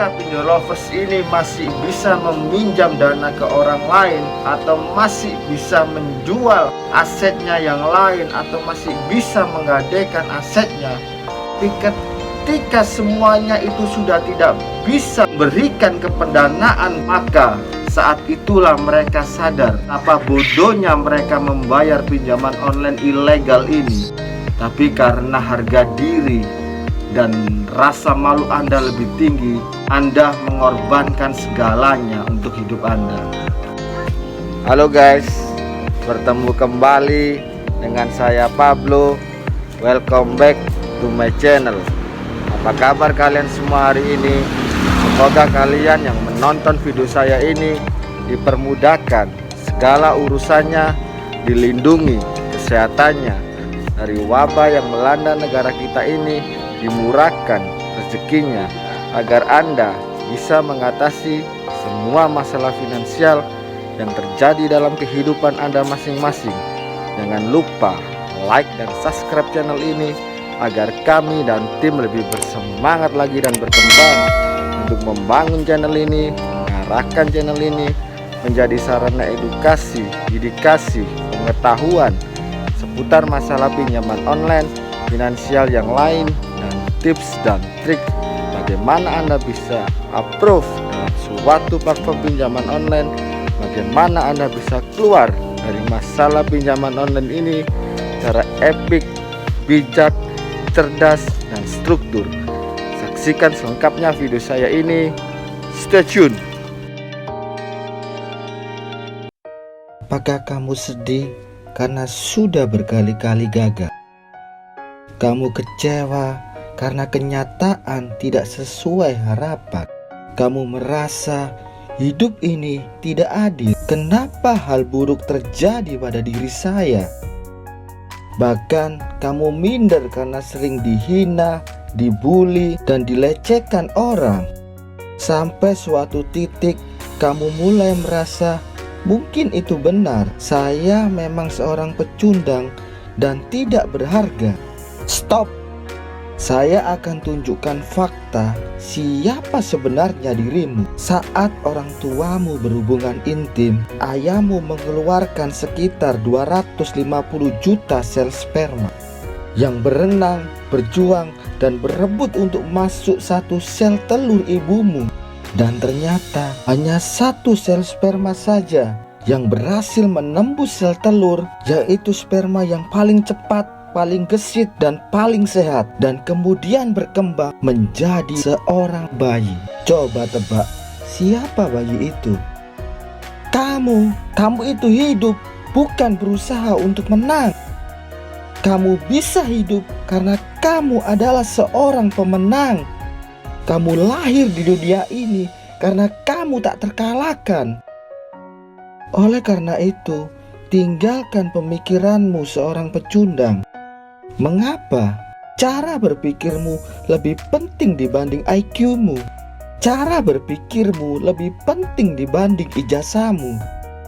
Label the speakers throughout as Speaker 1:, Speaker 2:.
Speaker 1: Ketika pinjol lovers ini masih bisa meminjam dana ke orang lain, atau masih bisa menjual asetnya yang lain, atau masih bisa menggadaikan asetnya, tapi ketika semuanya itu sudah tidak bisa berikan kependanaan, maka saat itulah mereka sadar apa bodohnya mereka membayar pinjaman online ilegal ini. Tapi karena harga diri dan rasa malu Anda lebih tinggi, Anda mengorbankan segalanya untuk hidup Anda. Halo guys, bertemu kembali dengan saya Pablo. Welcome back to my channel. Apa kabar kalian semua hari ini? Semoga kalian yang menonton video saya ini dipermudahkan segala urusannya, dilindungi kesehatannya dari wabah yang melanda negara kita ini, dimurahkan rezekinya agar Anda bisa mengatasi semua masalah finansial yang terjadi dalam kehidupan Anda masing-masing. Jangan lupa like dan subscribe channel ini agar kami dan tim lebih bersemangat lagi dan berkembang untuk membangun channel ini, mengarahkan channel ini menjadi sarana edukasi, dedikasi, pengetahuan seputar masalah pinjaman online, finansial yang lain, dan tips dan trik bagaimana Anda bisa approve dalam suatu platform pinjaman online, bagaimana Anda bisa keluar dari masalah pinjaman online ini secara epic, bijak, cerdas, dan struktur. Saksikan selengkapnya video saya ini. Stay tune.
Speaker 2: Apakah kamu sedih karena sudah berkali-kali gagal? Kamu kecewa karena kenyataan tidak sesuai harapan. Kamu merasa hidup ini tidak adil. Kenapa hal buruk terjadi pada diri saya? Bahkan kamu minder karena sering dihina, dibully, dan dilecehkan orang. Sampai suatu titik kamu mulai merasa mungkin itu benar, saya memang seorang pecundang dan tidak berharga. Stop! Saya akan tunjukkan fakta siapa sebenarnya dirimu. Saat orang tuamu berhubungan intim, ayahmu mengeluarkan sekitar 250 juta sel sperma yang berenang, berjuang, dan berebut untuk masuk satu sel telur ibumu. Dan ternyata hanya satu sel sperma saja yang berhasil menembus sel telur, yaitu sperma yang paling cepat, paling gesit, dan paling sehat, dan kemudian berkembang menjadi seorang bayi. Coba tebak, siapa bayi itu? Kamu itu hidup bukan berusaha untuk menang. Kamu bisa hidup karena kamu adalah seorang pemenang. Kamu lahir di dunia ini karena kamu tak terkalahkan. Oleh karena itu, tinggalkan pemikiranmu seorang pecundang. Mengapa? Cara berpikirmu lebih penting dibanding IQ-mu. Cara berpikirmu lebih penting dibanding ijazahmu.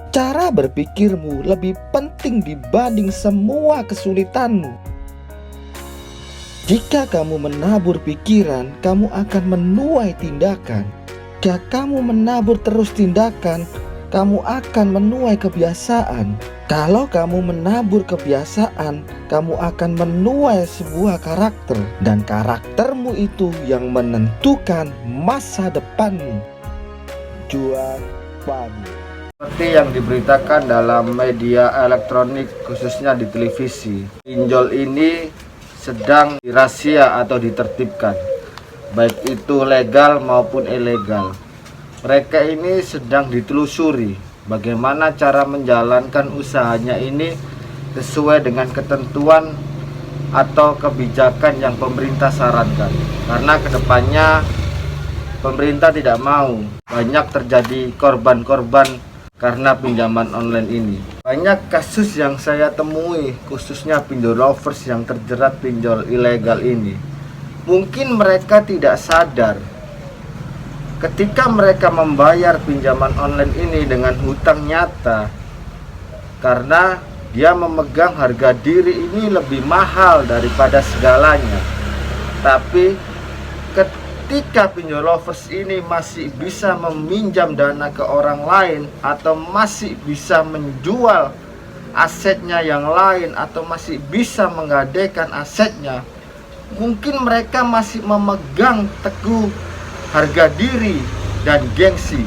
Speaker 2: Cara berpikirmu lebih penting dibanding semua kesulitanmu. Jika kamu menabur pikiran, kamu akan menuai tindakan. Jika kamu menabur terus tindakan, kamu akan menuai kebiasaan. Kalau kamu menabur kebiasaan, kamu akan menuai sebuah karakter. Dan karaktermu itu yang menentukan masa depanmu. Juan Pablo.
Speaker 1: Seperti yang diberitakan dalam media elektronik, khususnya di televisi, pinjol ini sedang dirazia atau ditertibkan, baik itu legal maupun ilegal. Mereka ini sedang ditelusuri bagaimana cara menjalankan usahanya ini sesuai dengan ketentuan atau kebijakan yang pemerintah sarankan. Karena kedepannya pemerintah tidak mau banyak terjadi korban-korban karena pinjaman online ini. Banyak kasus yang saya temui, khususnya pinjol lovers yang terjerat pinjol ilegal ini. Mungkin mereka tidak sadar ketika mereka membayar pinjaman online ini dengan hutang nyata, karena dia memegang harga diri ini lebih mahal daripada segalanya. Tapi ketika pinjol lovers ini masih bisa meminjam dana ke orang lain, atau masih bisa menjual asetnya yang lain, atau masih bisa menggadaikan asetnya, mungkin mereka masih memegang teguh harga diri dan gengsi.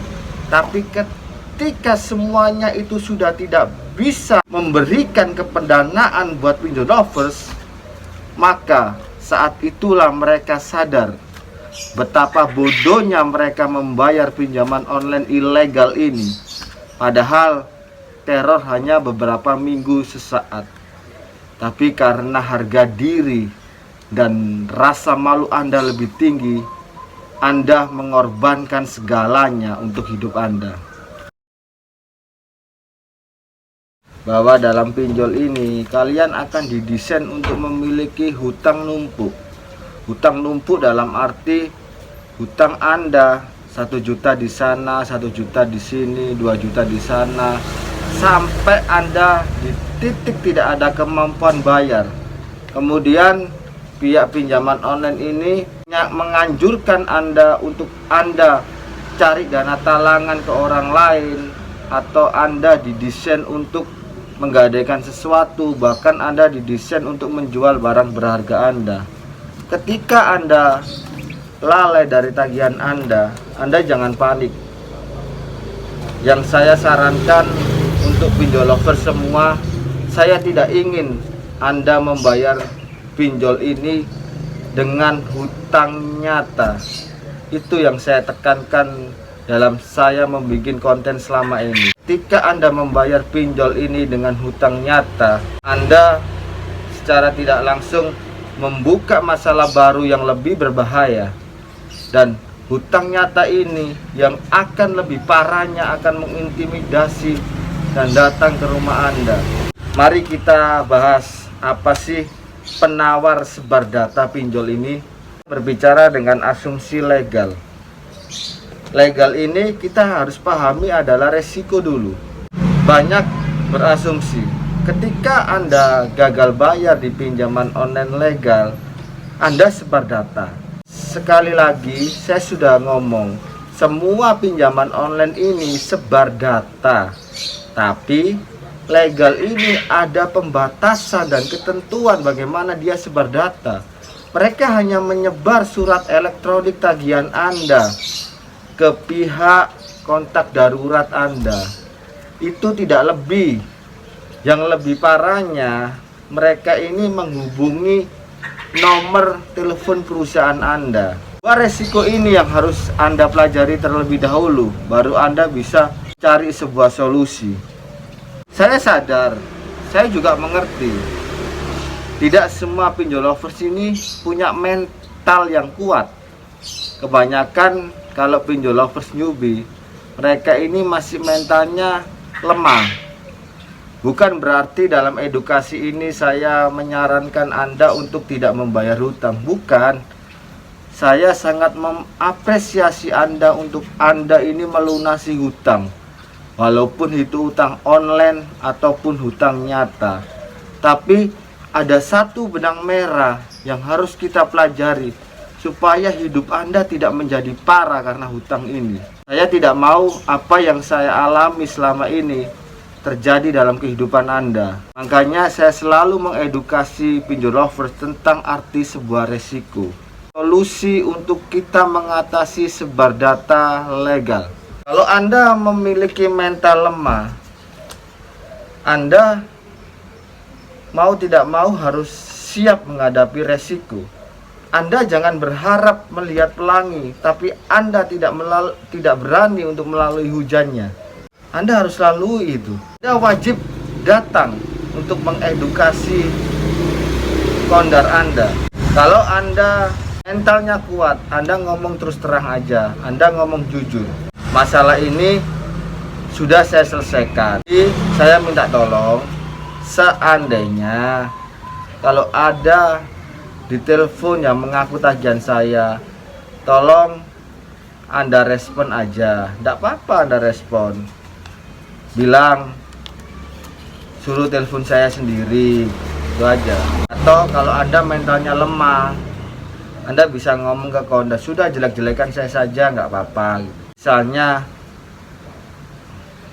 Speaker 1: Tapi ketika semuanya itu sudah tidak bisa memberikan kependanaan buat pinjol lovers, maka saat itulah mereka sadar betapa bodohnya mereka membayar pinjaman online ilegal ini. Padahal teror hanya beberapa minggu sesaat, tapi karena harga diri dan rasa malu Anda lebih tinggi, Anda mengorbankan segalanya untuk hidup Anda. Bahwa dalam pinjol ini kalian akan didesain untuk memiliki hutang numpuk. Hutang numpuk dalam arti hutang Anda 1 juta di sana, 1 juta di sini, 2 juta di sana, sampai Anda di titik tidak ada kemampuan bayar. Kemudian pihak pinjaman online ini menganjurkan Anda untuk Anda cari dana talangan ke orang lain, atau Anda didesain untuk menggadaikan sesuatu, bahkan Anda didesain untuk menjual barang berharga Anda. Ketika Anda lalai dari tagihan Anda jangan panik. Yang saya sarankan untuk pinjol lovers semua, saya tidak ingin Anda membayar pinjol ini dengan hutang nyata. Itu yang saya tekankan dalam saya membuat konten selama ini. Ketika Anda membayar pinjol ini dengan hutang nyata, Anda secara tidak langsung membuka masalah baru yang lebih berbahaya. Dan hutang nyata ini yang akan lebih parahnya akan mengintimidasi dan datang ke rumah Anda. Mari kita bahas apa sih penawar sebar data pinjol ini. Berbicara dengan asumsi legal. Legal ini kita harus pahami adalah resiko dulu. Banyak berasumsi ketika Anda gagal bayar di pinjaman online legal, Anda sebar data. Sekali lagi saya sudah ngomong, semua pinjaman online ini sebar data. Tapi legal ini ada pembatasan dan ketentuan bagaimana dia sebar data. Mereka hanya menyebar surat elektronik tagihan Anda ke pihak kontak darurat Anda. Itu tidak lebih. Yang lebih parahnya, mereka ini menghubungi nomor telepon perusahaan Anda. Resiko ini yang harus Anda pelajari terlebih dahulu, baru Anda bisa cari sebuah solusi. Saya sadar, saya juga mengerti, tidak semua pinjol lovers ini punya mental yang kuat. Kebanyakan kalau pinjol lovers newbie, mereka ini masih mentalnya lemah. Bukan berarti dalam edukasi ini saya menyarankan Anda untuk tidak membayar hutang. Bukan. Saya sangat mengapresiasi Anda untuk Anda ini melunasi hutang. Walaupun itu hutang online ataupun hutang nyata. Tapi ada satu benang merah yang harus kita pelajari supaya hidup Anda tidak menjadi parah karena hutang ini. Saya tidak mau apa yang saya alami selama ini terjadi dalam kehidupan Anda. Makanya saya selalu mengedukasi pinjol lovers tentang arti sebuah resiko. Solusi untuk kita mengatasi sebar data legal. Kalau Anda memiliki mental lemah, Anda mau tidak mau harus siap menghadapi resiko. Anda jangan berharap melihat pelangi, tapi Anda tidak berani untuk melalui hujannya. Anda harus lalui itu. Anda wajib datang untuk mengedukasi kondar Anda. Kalau Anda mentalnya kuat, Anda ngomong terus terang aja, Anda ngomong jujur. Masalah ini sudah saya selesaikan. Jadi saya minta tolong, seandainya kalau ada di telepon yang mengaku tagihan saya, tolong Anda respon aja. Tidak apa-apa Anda respon, bilang suruh telepon saya sendiri, itu aja. Atau kalau Anda mentalnya lemah, Anda bisa ngomong ke konda, sudah jelek-jelekan saya saja, nggak apa-apa. Misalnya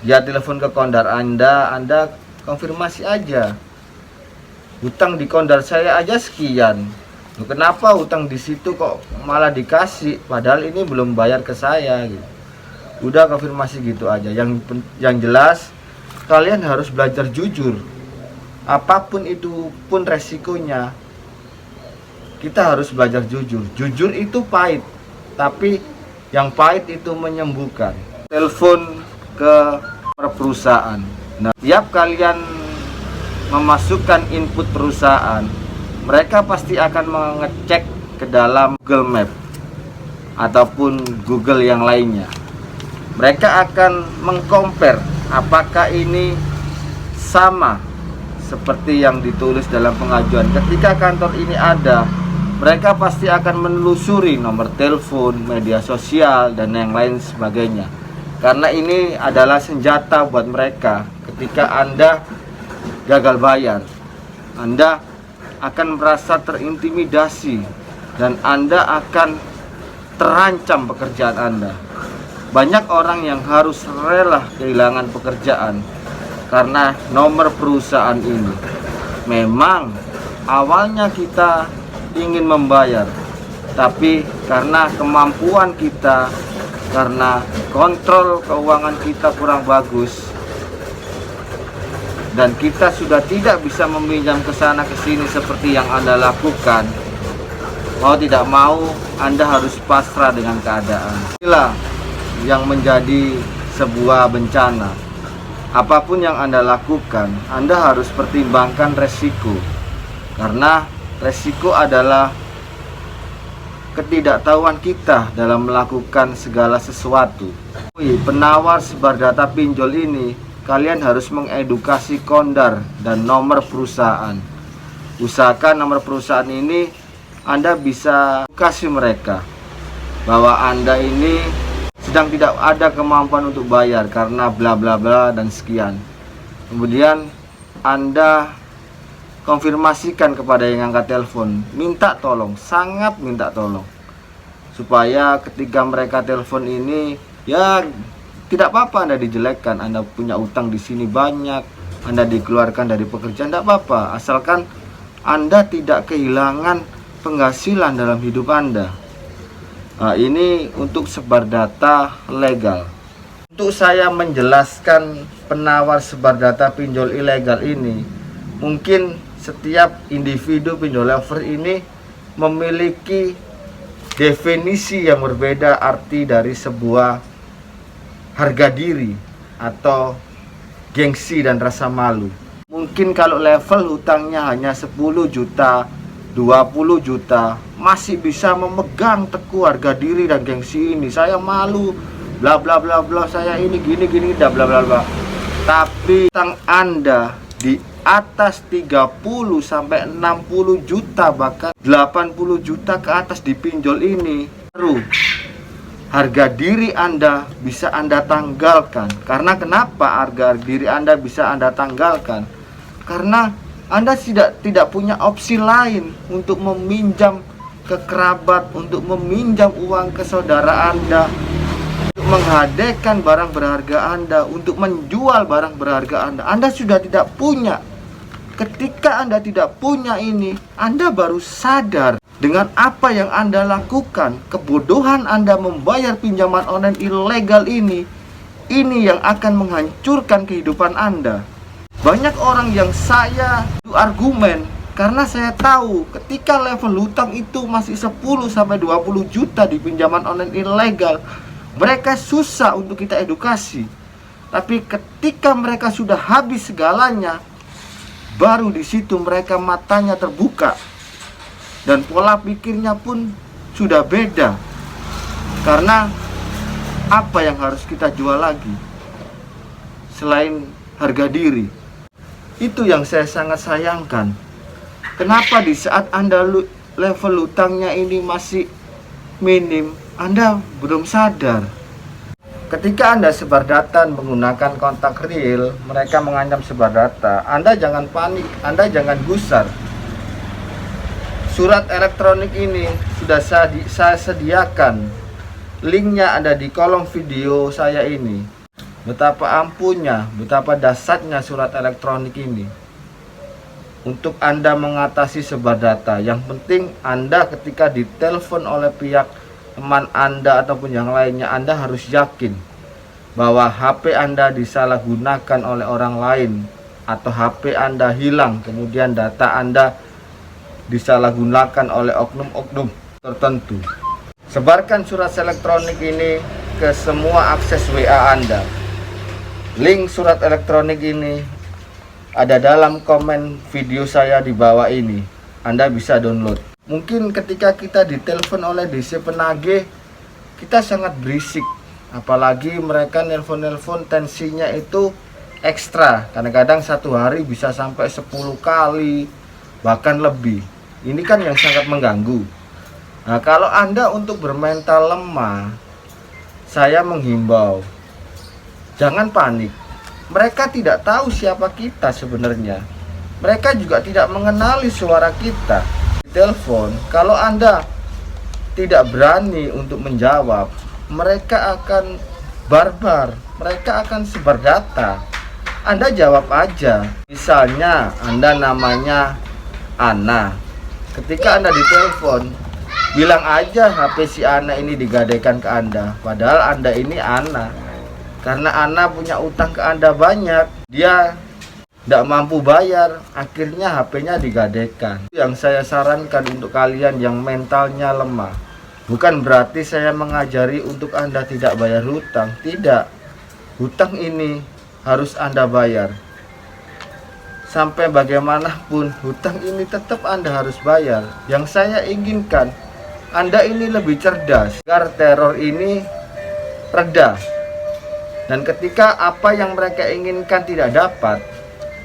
Speaker 1: dia telepon ke kondar Anda konfirmasi aja, hutang di kondar saya aja sekian. Loh, kenapa hutang di situ kok malah dikasih, padahal ini belum bayar ke saya gitu. Udah konfirmasi gitu aja. Yang jelas kalian harus belajar jujur. Apapun itu pun resikonya, kita harus belajar jujur. Jujur itu pahit, tapi yang pahit itu menyembuhkan. Telepon ke perusahaan. Nah, tiap kalian memasukkan input perusahaan, mereka pasti akan mengecek ke dalam Google Map ataupun Google yang lainnya. Mereka akan mengcompare apakah ini sama seperti yang ditulis dalam pengajuan. Ketika kantor ini ada, mereka pasti akan menelusuri nomor telepon, media sosial, dan yang lain sebagainya. Karena ini adalah senjata buat mereka. Ketika Anda gagal bayar, Anda akan merasa terintimidasi dan Anda akan terancam pekerjaan Anda. Banyak orang yang harus rela kehilangan pekerjaan karena nomor perusahaan ini. Memang awalnya kita ingin membayar, tapi karena kemampuan kita, karena kontrol keuangan kita kurang bagus, dan kita sudah tidak bisa meminjam ke sana ke sini seperti yang Anda lakukan, mau tidak mau Anda harus pasrah dengan keadaan. Inilah yang menjadi sebuah bencana. Apapun yang Anda lakukan, Anda harus pertimbangkan resiko, karena resiko adalah ketidaktahuan kita dalam melakukan segala sesuatu. Penawar sebar data pinjol ini, kalian harus mengedukasi kondar dan nomor perusahaan. Usahakan nomor perusahaan ini Anda bisa kasih mereka bahwa Anda ini sedang tidak ada kemampuan untuk bayar karena bla bla bla dan sekian. Kemudian Anda konfirmasikan kepada yang angkat telepon, minta tolong, sangat minta tolong, supaya ketika mereka telepon ini, ya tidak apa-apa Anda dijelekkan, Anda punya utang di sini banyak, Anda dikeluarkan dari pekerjaan, tidak apa-apa, asalkan Anda tidak kehilangan penghasilan dalam hidup Anda. Nah, ini untuk sebar data legal. Untuk saya menjelaskan penawar sebar data pinjol ilegal ini, mungkin setiap individu pinjol lover ini memiliki definisi yang berbeda arti dari sebuah harga diri atau gengsi dan rasa malu. Mungkin kalau level hutangnya hanya 10 juta, 20 juta, masih bisa memegang teguh harga diri dan gengsi ini. Saya malu, bla bla bla bla, saya ini gini bla bla bla bla. Tapi hutang Anda di atas 30 sampai 60 juta, bahkan 80 juta ke atas dipinjol ini, baru harga diri Anda bisa Anda tanggalkan. Karena kenapa harga diri Anda bisa Anda tanggalkan? Karena Anda tidak punya opsi lain untuk meminjam ke kerabat, untuk meminjam uang ke saudara Anda, untuk menghadirkan barang berharga Anda, untuk menjual barang berharga Anda. Anda sudah tidak punya. Ketika Anda tidak punya ini, Anda baru sadar dengan apa yang Anda lakukan, kebodohan Anda membayar pinjaman online ilegal ini yang akan menghancurkan kehidupan Anda. Banyak orang yang saya argumen karena saya tahu ketika level hutang itu masih 10 sampai 20 juta di pinjaman online ilegal, mereka susah untuk kita edukasi. Tapi ketika mereka sudah habis segalanya, baru di situ mereka matanya terbuka dan pola pikirnya pun sudah beda. Karena apa yang harus kita jual lagi selain harga diri? Itu yang saya sangat sayangkan. Kenapa di saat Anda level hutangnya ini masih minim, Anda belum sadar? Ketika Anda sebar data menggunakan kontak real, mereka mengancam sebar data, Anda jangan panik, Anda jangan gusar. Surat elektronik ini sudah saya sediakan. Linknya ada di kolom video saya ini. Betapa ampuhnya, betapa dahsyatnya surat elektronik ini untuk Anda mengatasi sebar data. Yang penting Anda ketika ditelepon oleh pihak teman Anda ataupun yang lainnya, Anda harus yakin bahwa HP Anda disalahgunakan oleh orang lain, atau HP Anda hilang, kemudian data Anda disalahgunakan oleh oknum-oknum tertentu. Sebarkan surat elektronik ini ke semua akses WA Anda. Link surat elektronik ini ada dalam komen video saya di bawah ini. Anda bisa download. Mungkin ketika kita ditelepon oleh DC penagih, kita sangat berisik. Apalagi mereka nelpon-nelpon tensinya itu ekstra. Kadang-kadang satu hari bisa sampai 10 kali, bahkan lebih. Ini kan yang sangat mengganggu. Nah, kalau Anda untuk bermental lemah, saya menghimbau, jangan panik. Mereka tidak tahu siapa kita sebenarnya. Mereka juga tidak mengenali suara kita. Di telepon, kalau Anda tidak berani untuk menjawab, mereka akan barbar. Mereka akan sebar data. Anda jawab aja. Misalnya Anda namanya Ana. Ketika Anda ditelepon, bilang aja HP si Ana ini digadaikan ke Anda. Padahal Anda ini Ana. Karena Ana punya utang ke Anda banyak. Dia tidak mampu bayar, akhirnya HP-nya digadaikan. Yang saya sarankan untuk kalian yang mentalnya lemah, bukan berarti saya mengajari untuk Anda tidak bayar hutang. Tidak. Hutang ini harus Anda bayar. Sampai bagaimanapun hutang ini tetap Anda harus bayar. Yang saya inginkan Anda ini lebih cerdas agar teror ini reda. Dan ketika apa yang mereka inginkan tidak dapat,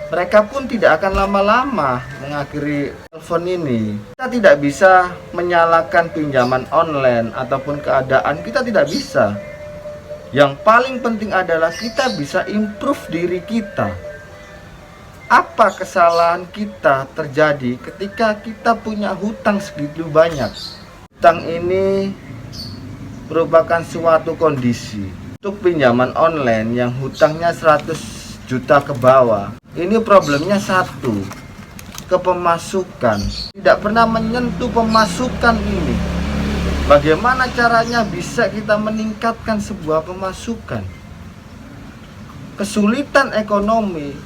Speaker 1: mereka pun tidak akan lama-lama mengakhiri telepon ini. Kita tidak bisa menyalahkan pinjaman online ataupun keadaan, kita tidak bisa. Yang paling penting adalah kita bisa improve diri kita. Apa kesalahan kita terjadi ketika kita punya hutang segitu banyak? Hutang ini merupakan suatu kondisi. Untuk pinjaman online yang hutangnya 100 juta ke bawah, ini problemnya satu, kepemasukan. Tidak pernah menyentuh pemasukan ini. Bagaimana caranya bisa kita meningkatkan sebuah pemasukan? Kesulitan ekonomi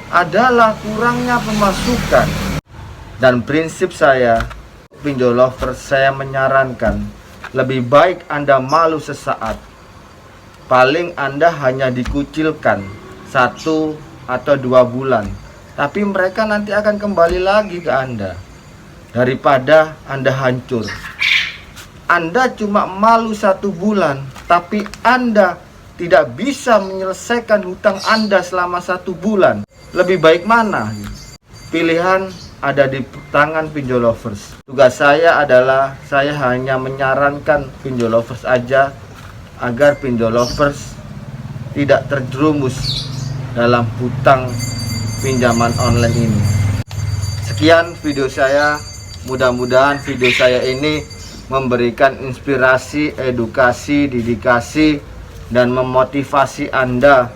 Speaker 1: adalah kurangnya pemasukan. Dan prinsip saya, pinjol lover, saya menyarankan lebih baik Anda malu sesaat. Paling Anda hanya dikucilkan 1 atau 2 bulan, tapi mereka nanti akan kembali lagi ke Anda. Daripada Anda hancur. Anda cuma malu 1 bulan, tapi Anda tidak bisa menyelesaikan hutang Anda selama 1 bulan. Lebih baik mana? Pilihan ada di tangan pinjol lovers. Tugas saya adalah saya hanya menyarankan pinjol lovers aja agar pinjol lovers tidak terjerumus dalam hutang pinjaman online ini. Sekian video saya. Mudah-mudahan video saya ini memberikan inspirasi, edukasi, dedikasi, dan memotivasi Anda.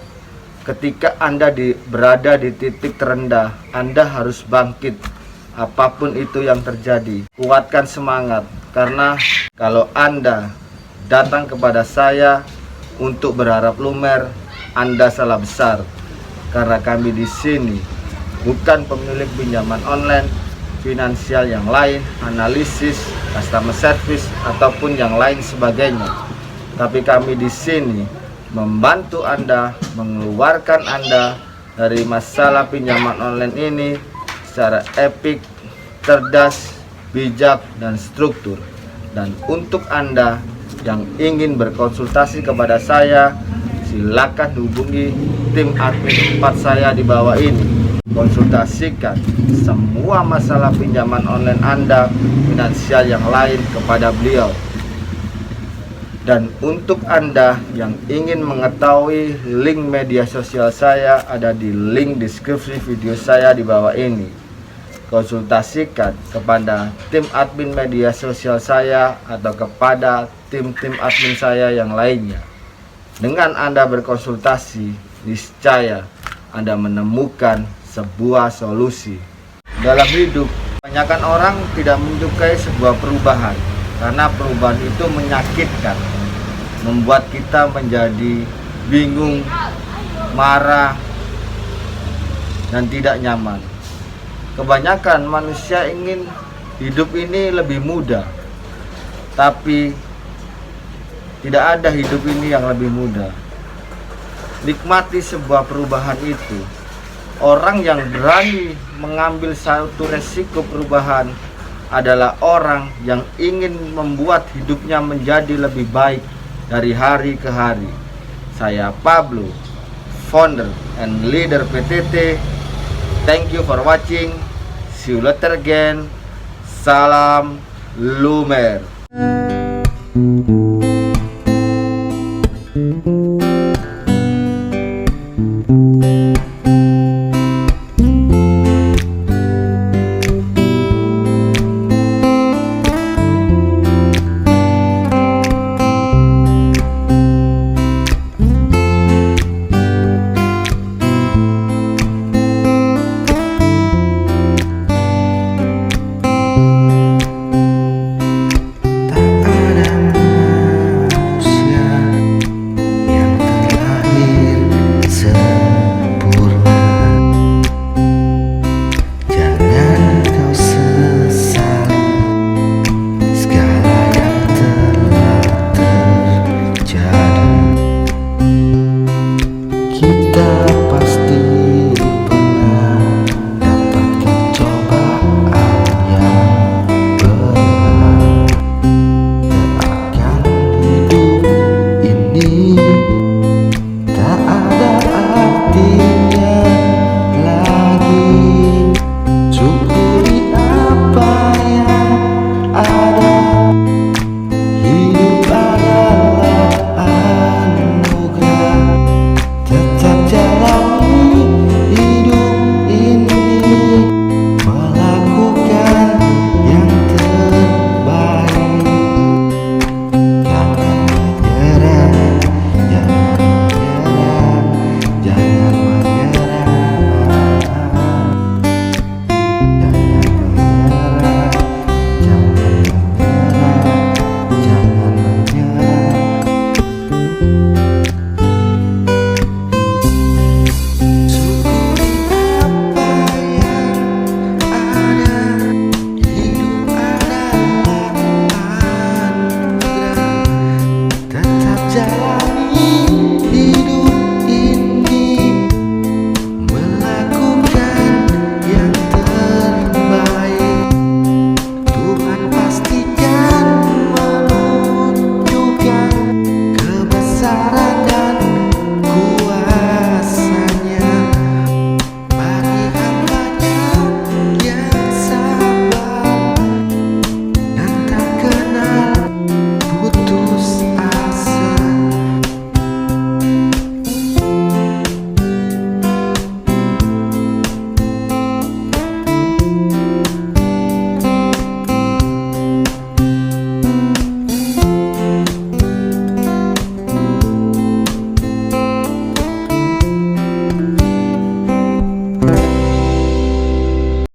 Speaker 1: Ketika Anda berada di titik terendah, Anda harus bangkit apapun itu yang terjadi. Kuatkan semangat, karena kalau Anda datang kepada saya untuk berharap lumer, Anda salah besar. Karena kami di sini bukan pemilik pinjaman online, finansial yang lain, analisis, customer service, ataupun yang lain sebagainya. Tapi kami di sini membantu Anda, mengeluarkan Anda dari masalah pinjaman online ini secara epik, cerdas, bijak, dan struktur. Dan untuk Anda yang ingin berkonsultasi kepada saya, silakan hubungi tim admin 4 saya di bawah ini. Konsultasikan semua masalah pinjaman online Anda, finansial yang lain kepada beliau. Dan untuk Anda yang ingin mengetahui link media sosial saya, ada di link deskripsi video saya di bawah ini. konsultasikan kepada tim admin media sosial saya atau kepada tim-tim admin saya yang lainnya. Dengan Anda berkonsultasi, niscaya Anda menemukan sebuah solusi. Dalam hidup, kebanyakan orang tidak menyukai sebuah perubahan karena perubahan itu menyakitkan, membuat kita menjadi bingung, marah, dan tidak nyaman. Kebanyakan manusia ingin hidup ini lebih mudah, tapi tidak ada hidup ini yang lebih mudah. Nikmati sebuah perubahan itu. Orang yang berani mengambil satu resiko perubahan adalah orang yang ingin membuat hidupnya menjadi lebih baik dari hari ke hari. Saya Pablo, founder and leader PTT. Thank you for watching. See you later again. Salam Lumer.